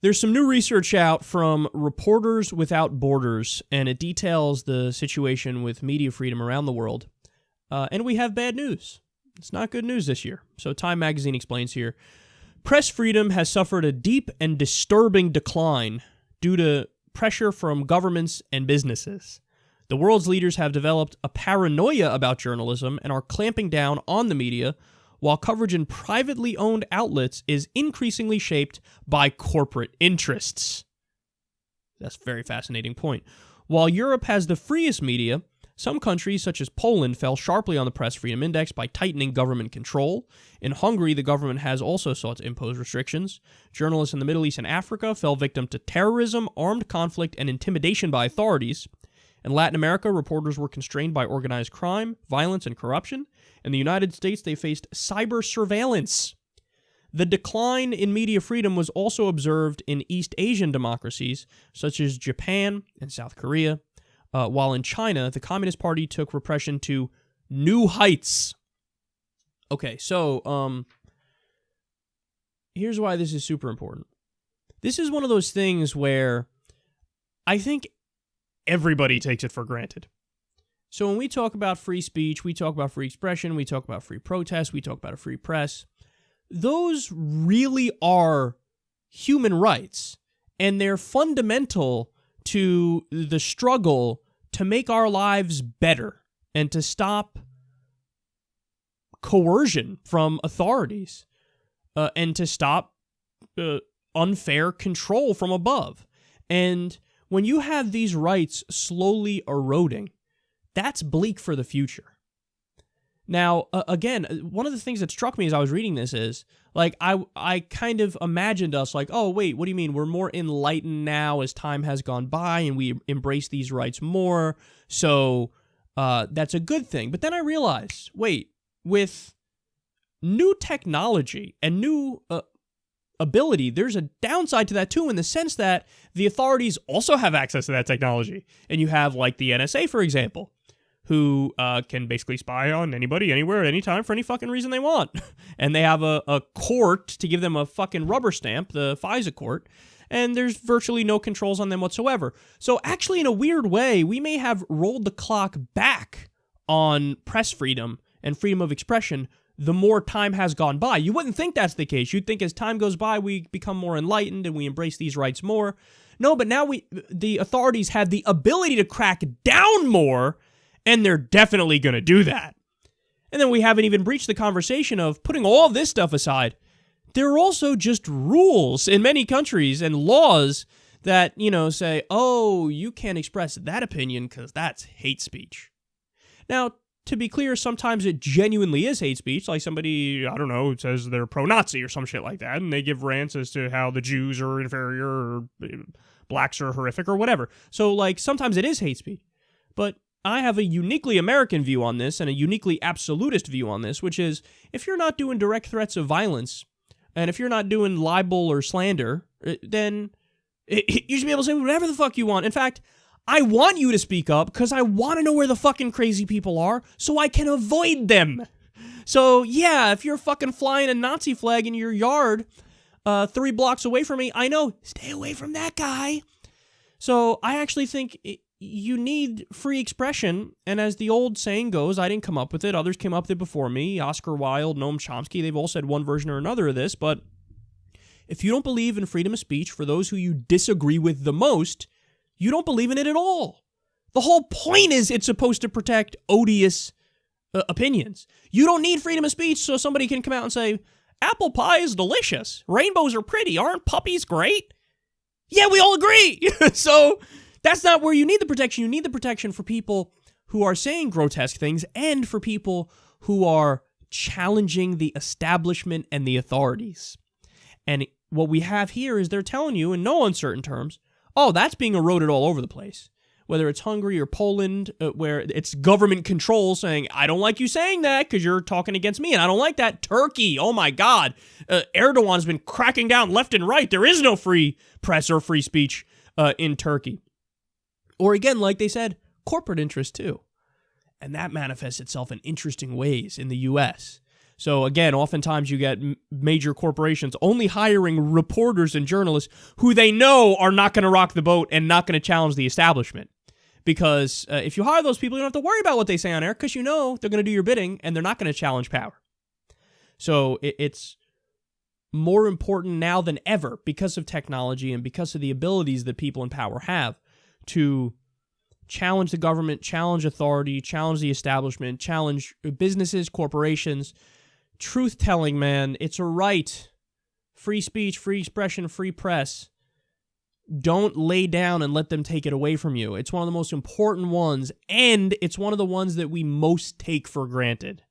There's some new research out from Reporters Without Borders, and it details the situation with media freedom around the world. And we have bad news. It's not good news this year. So Time magazine explains here, press freedom has suffered a deep and disturbing decline due to pressure from governments and businesses. The world's leaders have developed a paranoia about journalism and are clamping down on the media, while coverage in privately owned outlets is increasingly shaped by corporate interests. That's a very fascinating point. While Europe has the freest media, some countries, such as Poland, fell sharply on the Press Freedom Index by tightening government control. In Hungary, the government has also sought to impose restrictions. Journalists in the Middle East and Africa fell victim to terrorism, armed conflict, and intimidation by authorities. In Latin America, reporters were constrained by organized crime, violence, and corruption. In the United States, they faced cyber surveillance. The decline in media freedom was also observed in East Asian democracies, such as Japan and South Korea, while in China, the Communist Party took repression to new heights. Okay, so here's why this is super important. This is one of those things where I think everybody takes it for granted. So when we talk about free speech, we talk about free expression, we talk about free protest, we talk about a free press. Those really are human rights, and they're fundamental to the struggle to make our lives better and to stop coercion from authorities and to stop unfair control from above. And when you have these rights slowly eroding, that's bleak for the future. Now, again, one of the things that struck me as I was reading this is, like, I kind of imagined us like, oh, wait, what do you mean? We're more enlightened now as time has gone by and we embrace these rights more, so that's a good thing. But then I realized, wait, with new technology and new ability, there's a downside to that too, in the sense that the authorities also have access to that technology. And you have, like, the NSA, for example, who can basically spy on anybody, anywhere, at any time, for any fucking reason they want. And they have a court to give them a fucking rubber stamp, the FISA court, and there's virtually no controls on them whatsoever. So actually, in a weird way, we may have rolled the clock back on press freedom and freedom of expression the more time has gone by. You wouldn't think that's the case. You'd think as time goes by, we become more enlightened and we embrace these rights more. No, but now the authorities have the ability to crack down more, and they're definitely going to do that. And then we haven't even breached the conversation of putting all this stuff aside. There are also just rules in many countries and laws that, say, oh, you can't express that opinion because that's hate speech. Now, to be clear, sometimes it genuinely is hate speech. Like somebody, I don't know, says they're pro-Nazi or some shit like that, and they give rants as to how the Jews are inferior or blacks are horrific or whatever. So, like, sometimes it is hate speech. But I have a uniquely American view on this and a uniquely absolutist view on this, which is if you're not doing direct threats of violence and if you're not doing libel or slander, then you should be able to say whatever the fuck you want. In fact, I want you to speak up because I want to know where the fucking crazy people are so I can avoid them. So, yeah, if you're fucking flying a Nazi flag in your yard 3 blocks away from me, I know, stay away from that guy. So I actually think you need free expression, and as the old saying goes, I didn't come up with it, others came up with it before me, Oscar Wilde, Noam Chomsky, they've all said one version or another of this, but if you don't believe in freedom of speech for those who you disagree with the most, you don't believe in it at all. The whole point is it's supposed to protect odious opinions. You don't need freedom of speech so somebody can come out and say, apple pie is delicious, rainbows are pretty, aren't puppies great? Yeah, we all agree! So that's not where you need the protection. You need the protection for people who are saying grotesque things and for people who are challenging the establishment and the authorities. And what we have here is they're telling you in no uncertain terms, oh, that's being eroded all over the place. Whether it's Hungary or Poland, where it's government control saying, I don't like you saying that because you're talking against me, and I don't like that. Turkey, oh my God. Erdogan's been cracking down left and right. There is no free press or free speech in Turkey. Or again, like they said, corporate interest too. And that manifests itself in interesting ways in the U.S. So again, oftentimes you get major corporations only hiring reporters and journalists who they know are not going to rock the boat and not going to challenge the establishment. Because if you hire those people, you don't have to worry about what they say on air because you know they're going to do your bidding and they're not going to challenge power. So it's more important now than ever because of technology and because of the abilities that people in power have to challenge the government, challenge authority, challenge the establishment, challenge businesses, corporations. Truth-telling, man, it's a right. Free speech, free expression, free press. Don't lay down and let them take it away from you. It's one of the most important ones, and it's one of the ones that we most take for granted.